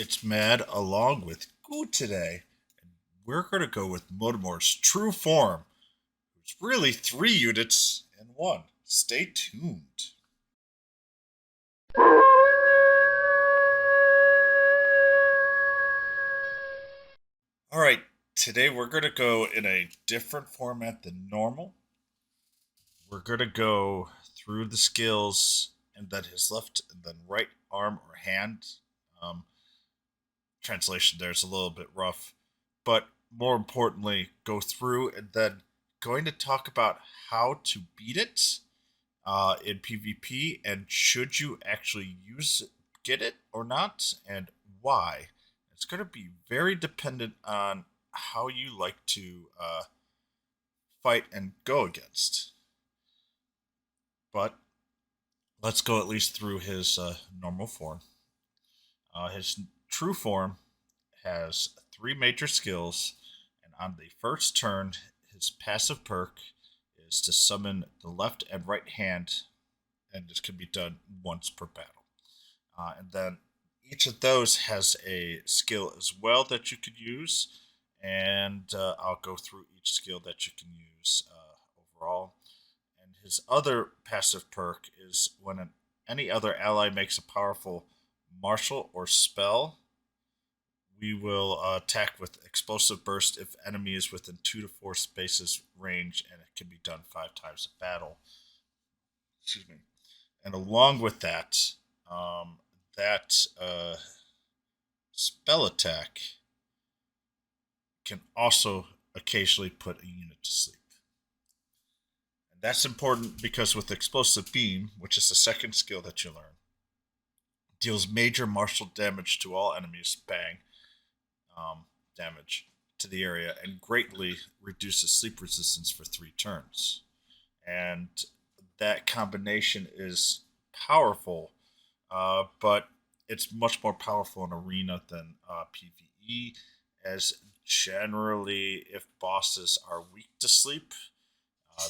It's Mad along with Goo today. And we're going to go with Mortamor's true form. It's really three units in one. Stay tuned. All right, today we're going to go in a different format than normal. We're going to go through the skills and then his left and then right arm or hand. Um, Translation there is a little bit rough, but more importantly, go through and then going to talk about how to beat it in PvP and should you actually get it or not, and why. It's going to be very dependent on how you like to fight and go against. But let's go at least through his normal form. His true form has three major skills, and on the first turn, his passive perk is to summon the left and right hand, and this can be done once per battle. And then each of those has a skill as well that you could use, and I'll go through each skill that you can use overall. And his other passive perk is when any other ally makes a powerful martial or spell, we will attack with explosive burst if enemy is within 2 to 4 spaces range, and it can be done 5 times a battle. Excuse me. And along with that, that spell attack can also occasionally put a unit to sleep. And that's important because with explosive beam, which is the second skill that you learn, deals major martial damage to all enemies. Bang, damage to the area and greatly reduces sleep resistance for 3 turns. And that combination is powerful, but it's much more powerful in arena than PvE, as generally, if bosses are weak to sleep,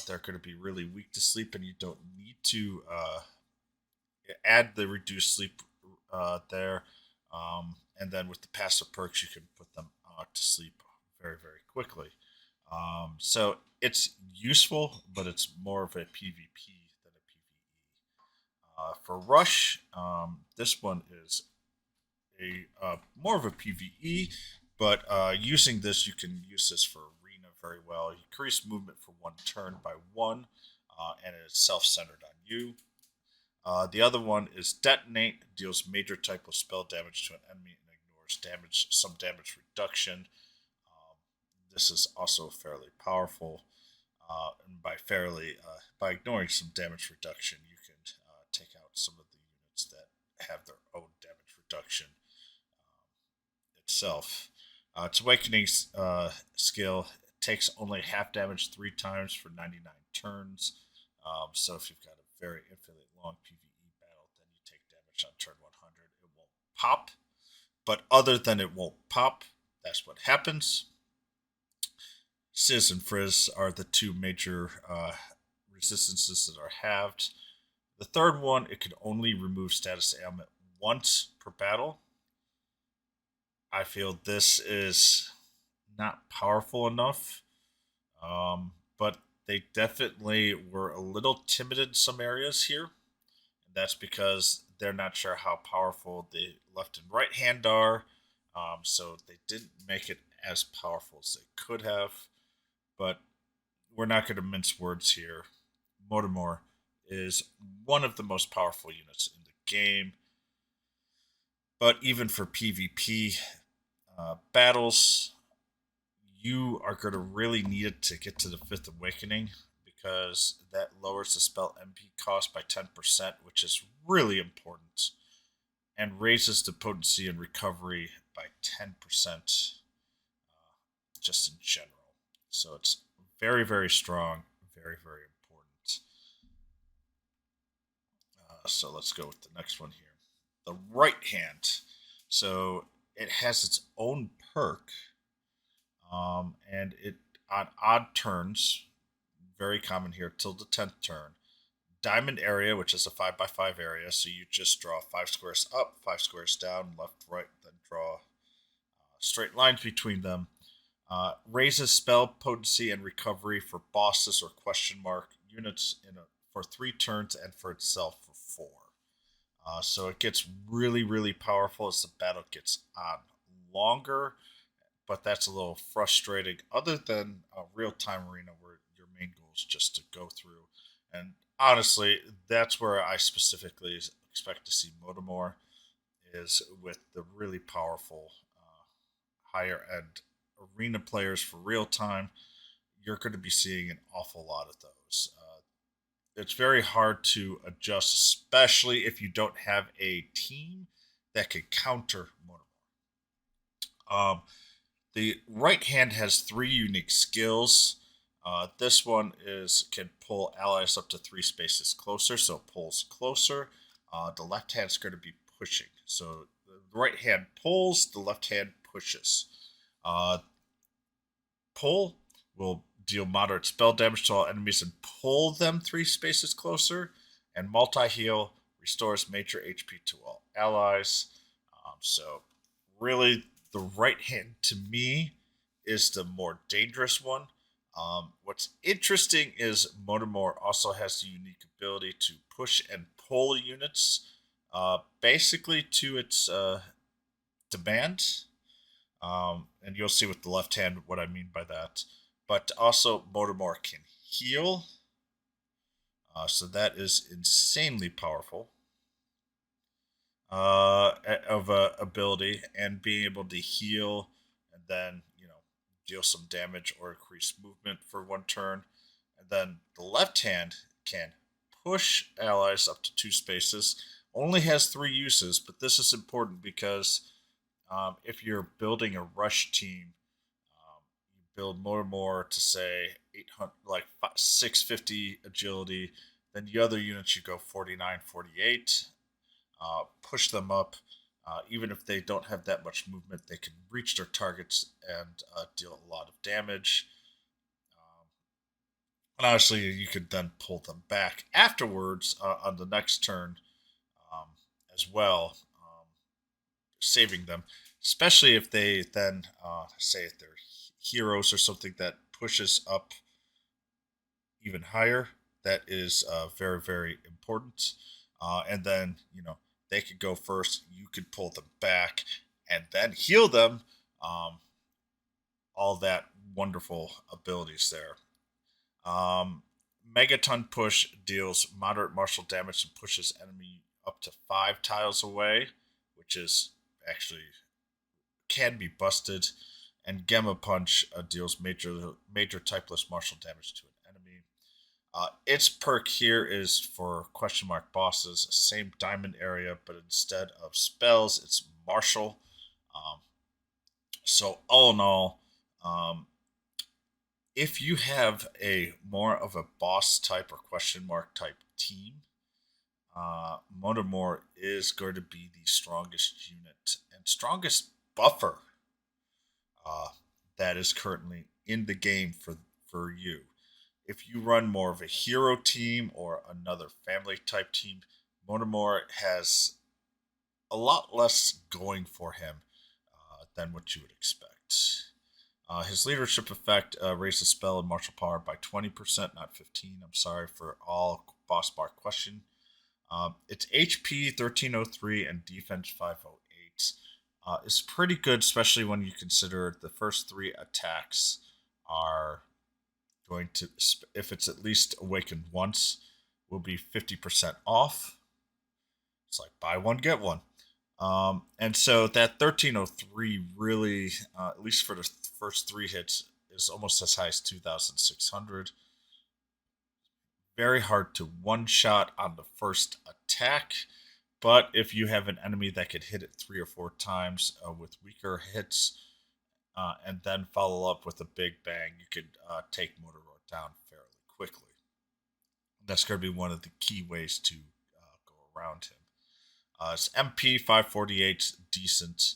they're going to be really weak to sleep, and you don't need to add the reduced sleep there. And then with the passive perks, you can put them to sleep very, very quickly. So it's useful, but it's more of a PvP than a PvE. For Rush, this one is a more of a PvE, but using this, you can use this for arena very well. You increase movement for 1 turn by 1, and it's self-centered on you. The other one is Detonate, deals major type of spell damage to an enemy and ignores some damage reduction. Um, this is also fairly powerful. And by ignoring some damage reduction, you can take out some of the units that have their own damage reduction itself. Its Awakening skill takes only half damage 3 times for 99 turns. So if you've got a very infinitely long PvE battle, then you take damage on turn 100. It won't pop. But other than it won't pop, that's what happens. Sizz and Frizz are the two major resistances that are halved. The third one, it can only remove status ailment once per battle. I feel this is not powerful enough, but they definitely were a little timid in some areas here. And that's because they're not sure how powerful the left and right hand are. So they didn't make it as powerful as they could have. But we're not going to mince words here. Mortamor is one of the most powerful units in the game. But even for PvP battles, you are going to really need it to get to the Fifth Awakening because that lowers the spell MP cost by 10%, which is really important, and raises the potency and recovery by 10% just in general. So it's very, very strong, very, very important. So let's go with the next one here. The right hand. So it has its own perk, and it on odd turns, very common here till the 10th turn. Diamond area, which is a 5 by 5 area, so you just draw 5 squares up, 5 squares down, left, right, then draw straight lines between them. Raises spell potency and recovery for bosses or question mark units for 3 turns and for itself for 4. So it gets really, really powerful as the battle gets on longer, but that's a little frustrating. Other than a real time arena where your main goal is just to go through, and honestly, that's where I specifically expect to see Mortamor is with the really powerful higher end arena players for real time. You're going to be seeing an awful lot of those. It's very hard to adjust, especially if you don't have a team that can counter Mortamor. The right hand has 3 unique skills. This one is can pull allies up to 3 spaces closer, so it pulls closer. The left hand's going to be pushing, so the right hand pulls, the left hand pushes. Uh, Pull will deal moderate spell damage to all enemies and pull them 3 spaces closer. And multi heal restores major HP to all allies. So, really, the right hand to me is the more dangerous one. What's interesting is Mortamor also has the unique ability to push and pull units basically to its demand. And you'll see with the left hand what I mean by that. But also, Mortamor can heal, so that is insanely powerful of a ability, and being able to heal and then deal some damage or increase movement for 1 turn. And then the left hand can push allies up to 2 spaces. Only has 3 uses, but this is important because if you're building a rush team, you build more to say 800, like 650 agility. Then the other units you go 49, 48. Push them up. Even if they don't have that much movement, they can reach their targets and deal a lot of damage. And honestly, you could then pull them back afterwards on the next turn um, as well. Saving them, especially if they then say if they're heroes or something that pushes up even higher. That is very, very important. And then they could go first. You could pull them back and then heal them. Um, all that wonderful abilities there. Megaton push deals moderate martial damage and pushes enemy up to 5 tiles away, which is actually can be busted. And Gamma Punch deals major typeless martial damage to an enemy. Its perk here is for question mark bosses, same diamond area, but instead of spells, it's martial. Um, so all in all, if you have a more of a boss type or question mark type team, Mortamor is going to be the strongest unit and strongest buffer uh, that is currently in the game for you. If you run more of a hero team or another family type team, Mortamor has a lot less going for him than what you would expect. His leadership effect raises spell and martial power by 20%, not 15. I'm sorry for all boss bar question. It's HP 1303 and defense 508. Is pretty good, especially when you consider the first 3 attacks are going to, if it's at least awakened once, will be 50% off. It's like buy one, get one. And so that 1303 really, at least for the first 3 hits, is almost as high as 2,600. Very hard to one shot on the first attack. But if you have an enemy that could hit it 3 or 4 times with weaker hits, and then follow up with a big bang, you could take Mortaror down fairly quickly. That's going to be one of the key ways to go around him. It's MP 548, decent.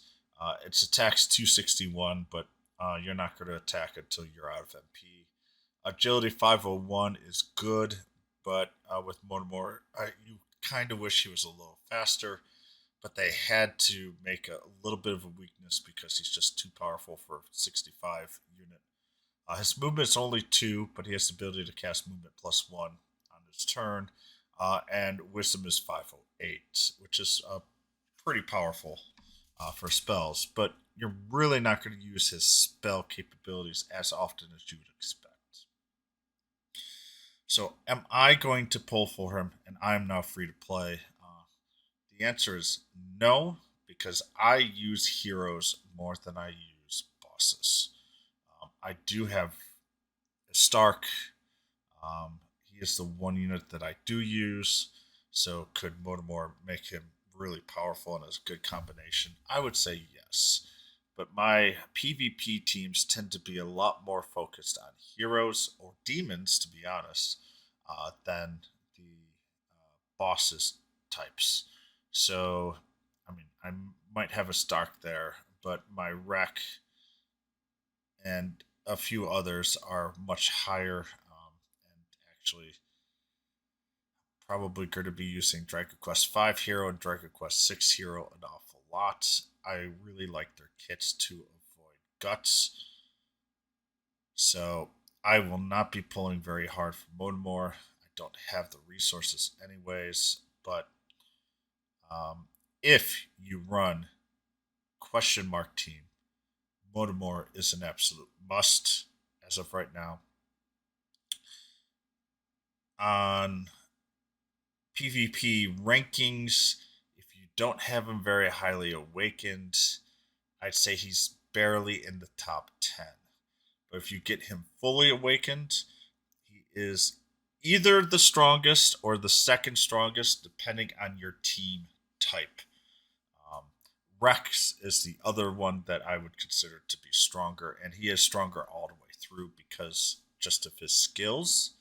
Its attacks 261, but you're not going to attack until you're out of MP. Agility 501 is good, but with Mortamor, you kind of wish he was a little faster. but they had to make a little bit of a weakness because he's just too powerful for 65 unit. His movement is only 2, but he has the ability to cast movement +1 on his turn, and wisdom is 508, which is pretty powerful for spells. But you're really not going to use his spell capabilities as often as you would expect. So, am I going to pull for him, and I'm now free to play? The answer is no, because I use heroes more than I use bosses. I do have Stark. He is the one unit that I do use. So could Mortamor make him really powerful and as a good combination? I would say yes. But my PvP teams tend to be a lot more focused on heroes or demons, to be honest, than the bosses types. So, I mean, I might have a Stark there, but my Wreck and a few others are much higher, and actually probably going to be using Dragon Quest V hero and Dragon Quest VI hero an awful lot. I really like their kits to avoid guts, so I will not be pulling very hard for Mortamor. I don't have the resources anyways, but if you run question mark team, Mortamor is an absolute must as of right now. On PvP rankings, if you don't have him very highly awakened, I'd say he's barely in the top 10. But if you get him fully awakened, he is either the strongest or the second strongest, depending on your team type. Um, Rex is the other one that I would consider to be stronger, and he is stronger all the way through because just of his skills.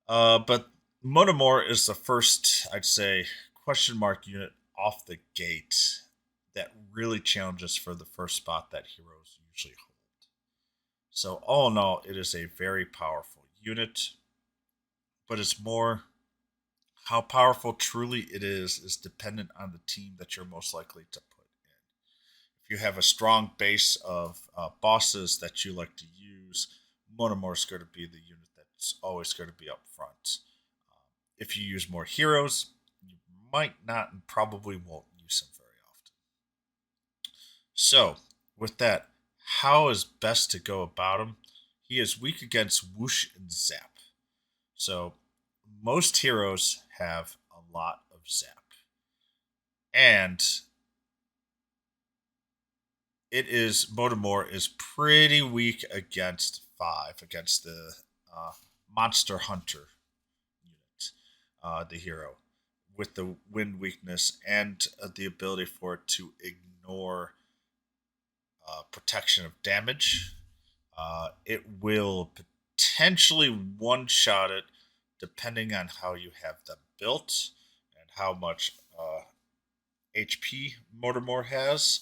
But Monomore is the first, I'd say, question mark unit off the gate that really challenges for the first spot that heroes usually hold. So, all in all, it is a very powerful unit, but it's more how powerful truly it is dependent on the team that you're most likely to put in. If you have a strong base of bosses that you like to use, Monomore is going to be the unit that's always going to be up front. If you use more heroes, you might not and probably won't use them very often. So, with that, how is best to go about him? He is weak against whoosh and zap. So, most heroes have a lot of zap. And it is Motomor is pretty weak against 5, against the uh, Monster Hunter unit, the hero, with the wind weakness and the ability for it to ignore protection of damage. It will potentially one shot it depending on how you have them built and how much HP Mortamor has.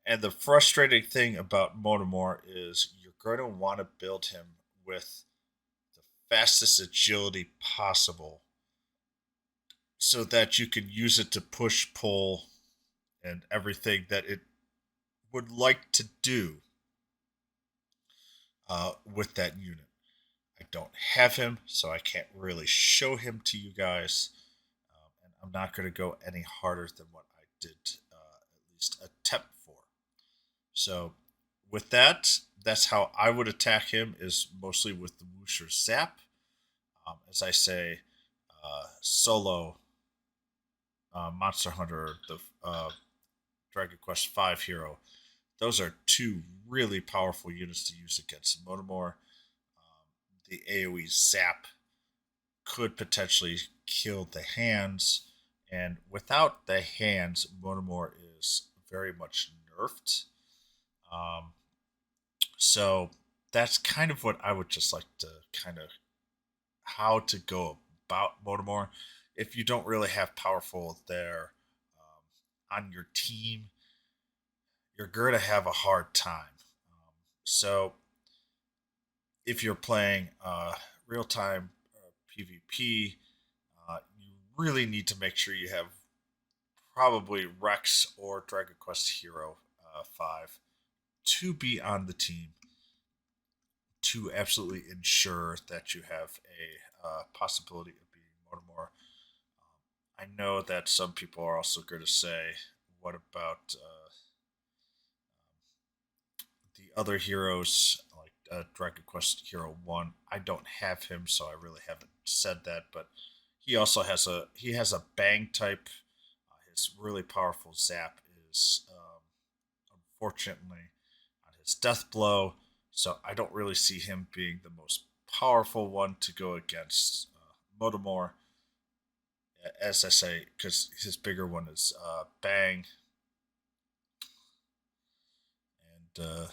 And the frustrating thing about Mortamor is you're going to want to build him with the fastest agility possible so that you can use it to push, pull, and everything that it would like to do with that unit. I don't have him, so I can't really show him to you guys. And I'm not going to go any harder than what I did, at least attempt for. So, with that, that's how I would attack him, is mostly with the Whoosher Zap. As I say, solo Monster Hunter, the Dragon Quest V hero, those are two really powerful units to use against Motomor. The AoE Zap could potentially kill the hands, and without the hands, Motomor is very much nerfed. Um, so that's kind of what I would just like to kind of how to go about Motomor. If you don't really have powerful there on your team, you're going to have a hard time. So if you're playing real time PvP, you really need to make sure you have probably Rex or Dragon Quest Hero 5 to be on the team to absolutely ensure that you have a possibility of being Mortamor. I know that some people are also going to say, what about the other heroes like Dragon Quest Hero 1? I don't have him, so I really haven't said that, but he has a bang type. His really powerful zap is unfortunately on his death blow, so I don't really see him being the most powerful one to go against Motomor. As I say, because his bigger one is Bang, and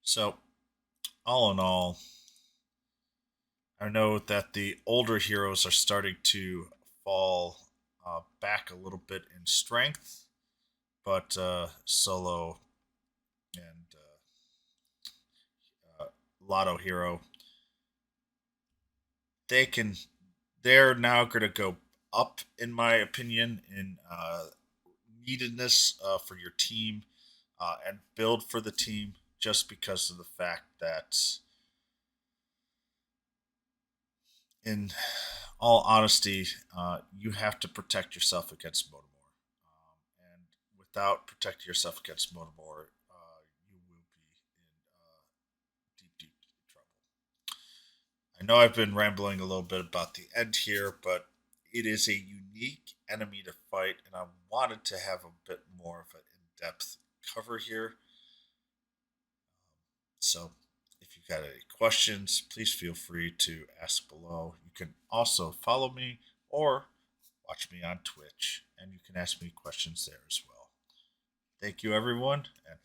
so all in all, I know that the older heroes are starting to fall back a little bit in strength, but Solo and Lotto Hero, they can they're now going to go up in my opinion in neededness for your team and build for the team just because of the fact that in all honesty you have to protect yourself against Motomor, and without protecting yourself against Motomor you will be in deep trouble. I know I've been rambling a little bit about the end here, but it is a unique enemy to fight, and I wanted to have a bit more of an in depth cover here. So, if you've got any questions, please feel free to ask below. You can also follow me or watch me on Twitch, and you can ask me questions there as well. Thank you, everyone, and